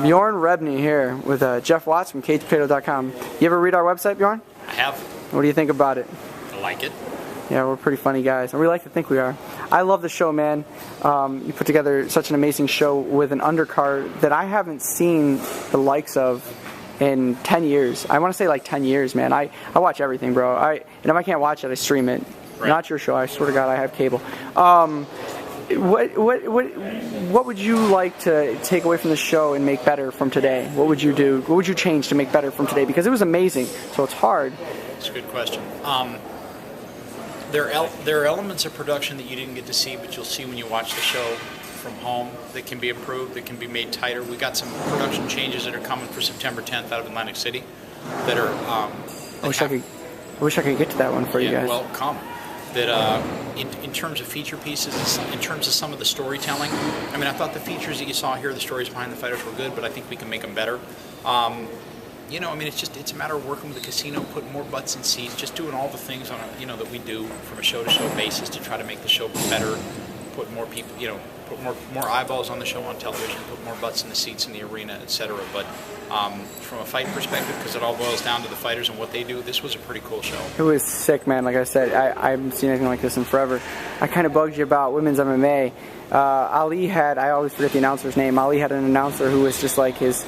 Bjorne Rebney here with Jeff Watts from CagePotato.com. You ever read our website, Bjorne? I have. What do you think about it? I like it. Yeah, we're pretty funny guys, and we like to think we are. I love the show, man. You put together such an amazing show with an undercard that I haven't seen the likes of in 10 years. I want to say like 10 years, man. I watch everything, bro. And if I can't watch it, I stream it. Right. Not your show. I swear to God, I have cable. What would you like to take away from the show and make better from today? What would you do? What would you change to make better from today? Because it was amazing, so it's hard. That's a good question. There are elements of production that you didn't get to see, but you'll see when you watch the show from home that can be improved, that can be made tighter. We got some production changes that are coming for September 10th out of Atlantic City that are. I wish I could get to that one for you guys. Well, come. That in terms of feature pieces, in terms of some of the storytelling, I mean, I thought the features that you saw here, the stories behind the fighters were good, but I think we can make them better. You know, I mean, it's a matter of working with the casino, putting more butts in seats, just doing all the things on a, that we do from a show-to-show basis to try to make the show better, put more people, put more eyeballs on the show on television, put more butts in the seats in the arena, etc. But from a fight perspective, because it all boils down to the fighters and what they do, this was a pretty cool show. It was sick, man. Like I said, I haven't seen anything like this in forever. I kind of bugged you about women's MMA. Ali had, I always forget the announcer's name, Ali had an announcer who was just like his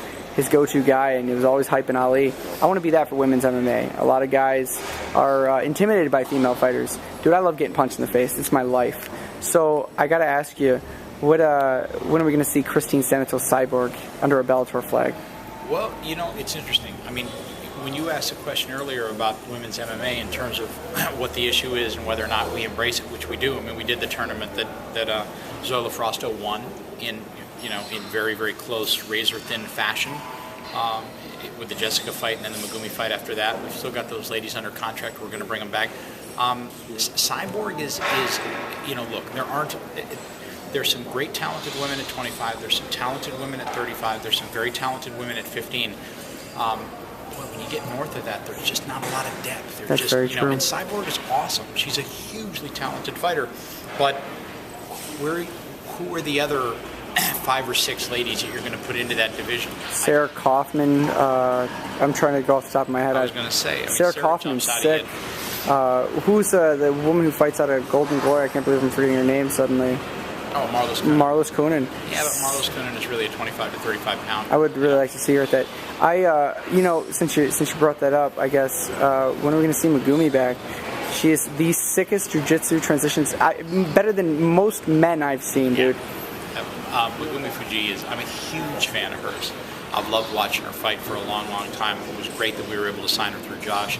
go-to guy, and he was always hyping Ali. I want to be that for women's MMA. A lot of guys are intimidated by female fighters. Dude, I love getting punched in the face. It's my life. So I got to ask you, when are we going to see Christine Santos Cyborg under a Bellator flag? Well, it's interesting. I mean, when you asked a question earlier about women's MMA in terms of what the issue is and whether or not we embrace it, which we do. I mean, we did the tournament that Zoila Frosto won in very, very close, razor-thin fashion with the Jessica fight and then the Megumi fight after that. We've still got those ladies under contract. We're going to bring them back. Cyborg is look, there's some great talented women at 25. There's some talented women at 35. There's some very talented women at 15. But when you get north of that, there's just not a lot of depth. That's very true. And Cyborg is awesome. She's a hugely talented fighter. But who are the other 5 or 6 ladies that you're going to put into that division? Sarah Kaufman. I'm trying to go off the top of my head. I was going to say. Sarah Kaufman's sick. Who's the woman who fights out of Golden Glory? I can't believe I'm forgetting her name suddenly. Oh, Marlos Kunin. Marlos Kunin. Yeah, but Marlos Kunin is really a 25 to 35 pound. I would really like to see her at that. Since you brought that up, I guess when are we going to see Megumi back? She is the sickest jiu-jitsu transitions, better than most men I've seen, dude. Megumi Fuji I'm a huge fan of hers. I've loved watching her fight for a long, long time. It was great that we were able to sign her through Josh.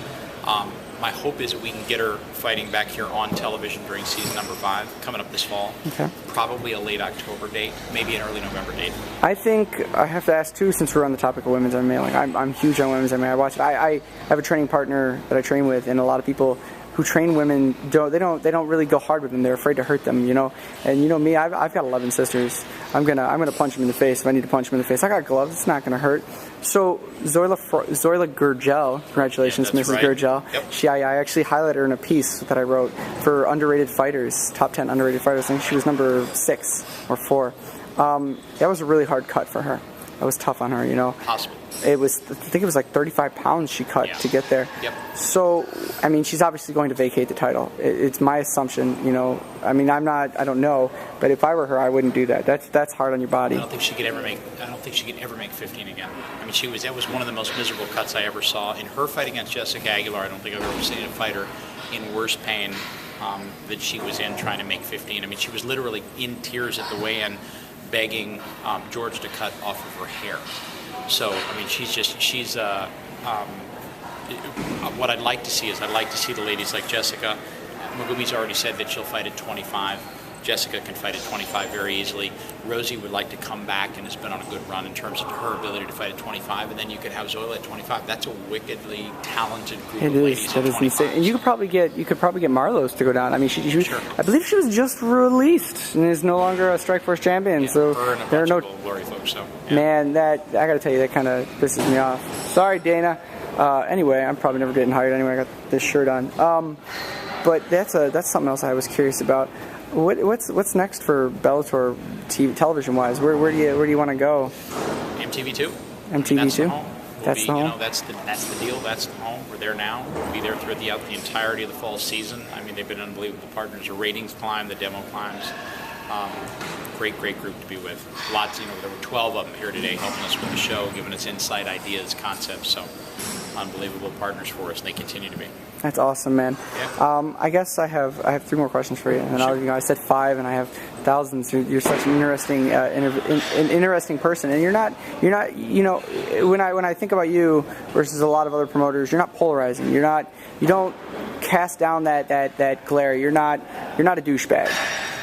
My hope is that we can get her fighting back here on television during season number 5, coming up this fall. Okay. Probably a late October date, maybe an early November date. I think I have to ask too, since we're on the topic of women's MMA. Like I'm huge on women's MMA. I watch it. I have a training partner that I train with, and a lot of people who train women they don't really go hard with them. They're afraid to hurt them, And me, I've got 11 sisters. I'm gonna punch them in the face if I need to punch them in the face. I got gloves. It's not gonna hurt. So Zoila Gurgel, congratulations, Mrs. Right. Gurgel. Yep. I actually highlighted her in a piece that I wrote for underrated fighters, top 10 underrated fighters. I think she was number 6 or 4. That was a really hard cut for her. That was tough on her, Possible. I think it was like 35 pounds she cut to get there. Yep. So, I mean, she's obviously going to vacate the title. It's my assumption, I mean, I don't know, but if I were her, I wouldn't do that. That's hard on your body. I don't think she could ever make 15 again. I mean, that was one of the most miserable cuts I ever saw. In her fight against Jessica Aguilar, I don't think I've ever seen a fighter in worse pain that she was in trying to make 15. I mean, she was literally in tears at the weigh-in, begging George to cut off of her hair. So, I mean, what I'd like to see is the ladies like Jessica. Megumi's already said that she'll fight at 25. Jessica can fight at 25 very easily. Rosie would like to come back and has been on a good run in terms of her ability to fight at 25. And then you could have Zoila at 25. That's a wickedly talented group of ladies. That is insane. And you could probably get Marlos to go down. I mean, she was, I believe she was just released and is no longer a Strikeforce champion. Yeah, so there are no glory folks. So yeah. Man, I got to tell you, that kind of pisses me off. Sorry, Dana. Anyway, I'm probably never getting hired anyway. I got this shirt on. But that's something else I was curious about. What's next for Bellator television wise? Where do you want to go? MTV2. MTV2. That's the home. You know, that's the deal. That's the home. We're there now. We'll be there throughout the entirety of the fall season. I mean, they've been unbelievable partners. The ratings climb, the demo climbs. Great group to be with. Lots, you know, there were 12 of them here today helping us with the show, giving us insight, ideas, concepts. So, unbelievable partners for us, and they continue to be. That's awesome, man. Yeah. I guess I have 3 more questions for you, and Sure. I said 5, and I have thousands. You're such an interesting, an interesting person, and you're not. You know, when I think about you versus a lot of other promoters, you're not polarizing. You don't cast down that glare. You're not a douchebag.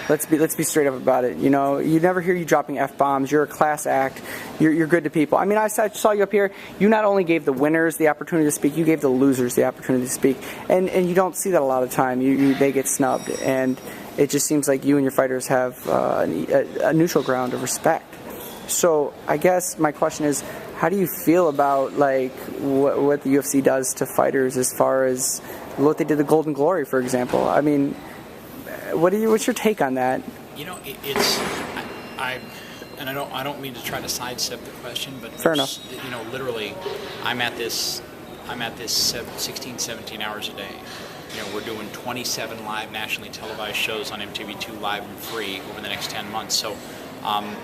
Let's be straight up about it. You know, you never hear you dropping F-bombs. You're a class act. You're good to people. I mean, I saw you up here. You not only gave the winners the opportunity to speak, you gave the losers the opportunity to speak. And you don't see that a lot of time. They get snubbed. And it just seems like you and your fighters have a neutral ground of respect. So I guess my question is, how do you feel about like what the UFC does to fighters as far as what they did to Golden Glory, for example? I mean, what's your take on that? You know, I don't mean to try to sidestep the question, but fair enough. You know, literally, I'm at this 16, 17 hours a day. You know, we're doing 27 live nationally televised shows on MTV2 live and free over the next 10 months. So, I'm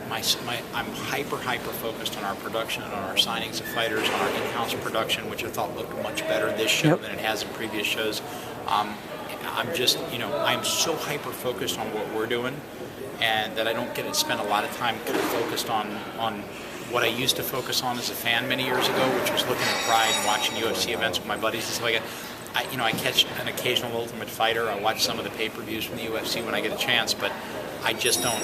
hyper focused on our production, on our signings of fighters, on our in-house production, which I thought looked much better this show than it has in previous shows. I'm just, you know, I'm so hyper focused on what we're doing, and that I don't get to spend a lot of time kind of focused on what I used to focus on as a fan many years ago, which was looking at Pride and watching UFC events with my buddies and stuff like that. I catch an occasional Ultimate Fighter. I watch some of the pay-per-views from the UFC when I get a chance, but I just don't.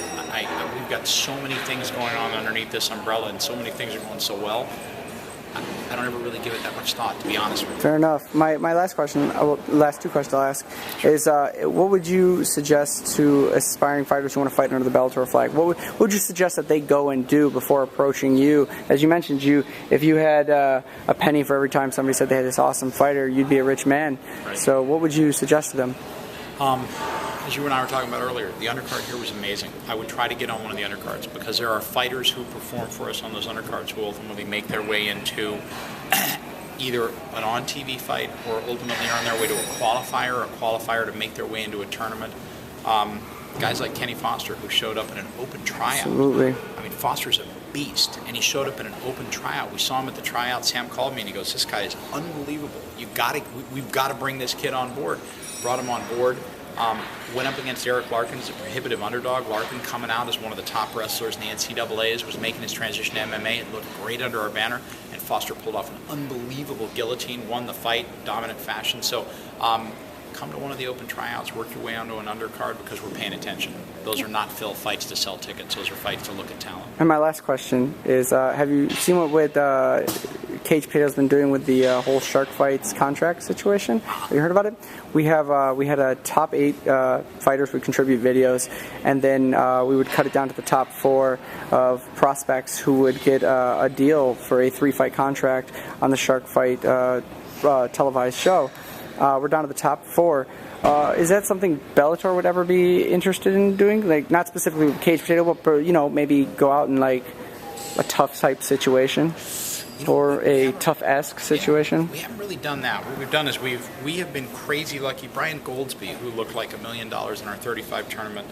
We've got so many things going on underneath this umbrella, and so many things are going so well. I don't ever really give it that much thought, to be honest with you. Fair enough. My last question, last 2 questions I'll ask, is what would you suggest to aspiring fighters who want to fight under the Bellator flag? What would you suggest that they go and do before approaching you? As you mentioned, if you had a penny for every time somebody said they had this awesome fighter, you'd be a rich man. Right. So what would you suggest to them? As you and I were talking about earlier, the undercard here was amazing. I would try to get on one of the undercards because there are fighters who perform for us on those undercards who ultimately make their way into either an on-TV fight or ultimately are on their way to a qualifier to make their way into a tournament. Guys like Kenny Foster, who showed up in an open tryout. Absolutely. I mean, Foster's a beast, and he showed up in an open tryout. We saw him at the tryout. Sam called me, and he goes, "This guy is unbelievable. We've got to bring this kid on board." Brought him on board. Went up against Eric Larkin as a prohibitive underdog. Larkin, coming out as one of the top wrestlers in the NCAAs, was making his transition to MMA. It looked great under our banner, and Foster pulled off an unbelievable guillotine, won the fight, dominant fashion. So come to one of the open tryouts, work your way onto an undercard because we're paying attention. Those are not fill fights to sell tickets. Those are fights to look at talent. And my last question is, have you seen what Cage Potato's been doing with the whole Shark Fights contract situation? Have you heard about it? We had a top 8 fighters would contribute videos, and then we would cut it down to the top 4 of prospects who would get a deal for a 3-fight contract on the Shark Fight televised show. We're down to the top 4. Is that something Bellator would ever be interested in doing? Like, not specifically with Cage Potato, but maybe go out in like a tough type situation, or a tough-esque situation? Yeah, we haven't really done that. What we've done is we have been crazy lucky. Brian Goldsby, who looked like $1 million in our 35 tournament,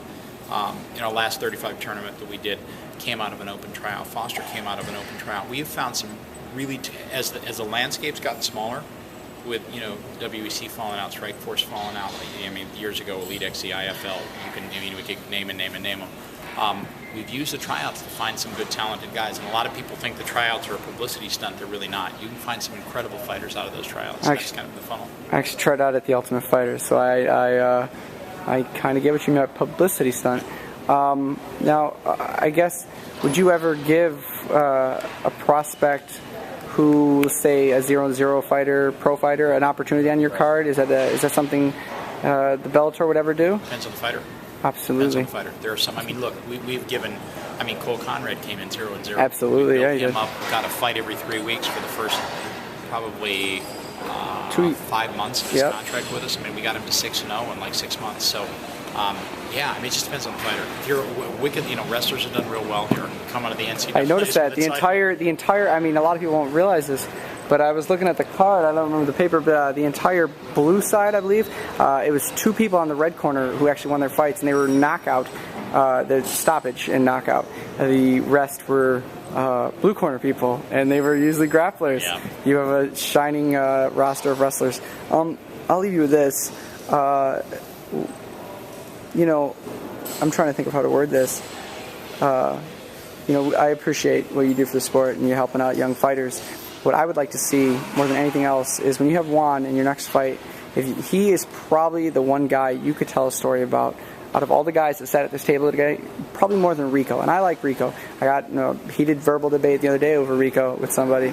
in our last 35 tournament that we did, came out of an open tryout. Foster came out of an open tryout. We have found some really, as the landscape's gotten smaller, with WEC falling out, Strikeforce falling out. I mean, years ago, Elite XC, IFL. We could name them. We've used the tryouts to find some good, talented guys, and a lot of people think the tryouts are a publicity stunt. They're really not. You can find some incredible fighters out of those tryouts. That's kind of the funnel. I actually tried out at the Ultimate Fighter, so I kind of get what you meant, publicity stunt. Now, I guess, would you ever give a prospect who, say, a 0-0 fighter, pro fighter, an opportunity on your card? Is that something the Bellator would ever do? Depends on the fighter. Absolutely. Depends on the fighter. There are some. I mean, look, we've given. I mean, Cole Conrad came in 0-0. Absolutely, yeah, he him did. up, got a fight every 3 weeks for the first probably 5 months of his contract with us. I mean, we got him to 6-0 in like 6 months. So Yeah, I mean, it just depends on the fighter. If you're wicked, wrestlers have done real well here. Come out of the NCAA. I noticed that the entire. I mean, a lot of people won't realize this, but I was looking at the card. I don't remember the paper, but the entire blue side, I believe, it was 2 people on the red corner who actually won their fights, and they were knockout. The stoppage and knockout. The rest were blue corner people, and they were usually grapplers. Yeah. You have a shining roster of wrestlers. I'll leave you with this. I'm trying to think of how to word this. I appreciate what you do for the sport, and you're helping out young fighters. What I would like to see more than anything else is when you have Juan in your next fight, if he is probably the one guy you could tell a story about. Out of all the guys that sat at this table today, probably more than Rico. And I like Rico. I got heated verbal debate the other day over Rico with somebody.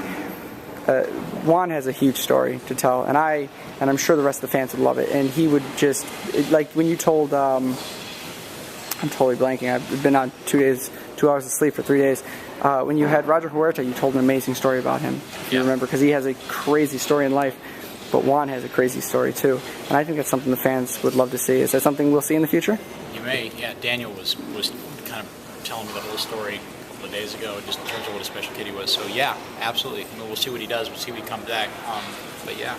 Juan has a huge story to tell, and I'm sure the rest of the fans would love it. And he would just like when you told. I'm totally blanking. I've been on 2 hours of sleep for 3 days. When you had Roger Huerta, you told an amazing story about him. If you remember, because he has a crazy story in life. But Juan has a crazy story too, and I think that's something the fans would love to see. Is that something we'll see in the future? You may. Yeah, Daniel was kind of telling me the whole story a couple of days ago, just in terms of what a special kid he was. So yeah, absolutely. I mean, we'll see what he does. We'll see when he comes back. But yeah.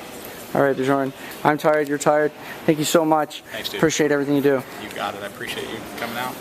All right, Bjorne. I'm tired. You're tired. Thank you so much. Thanks, dude. Appreciate everything you do. You got it. I appreciate you coming out.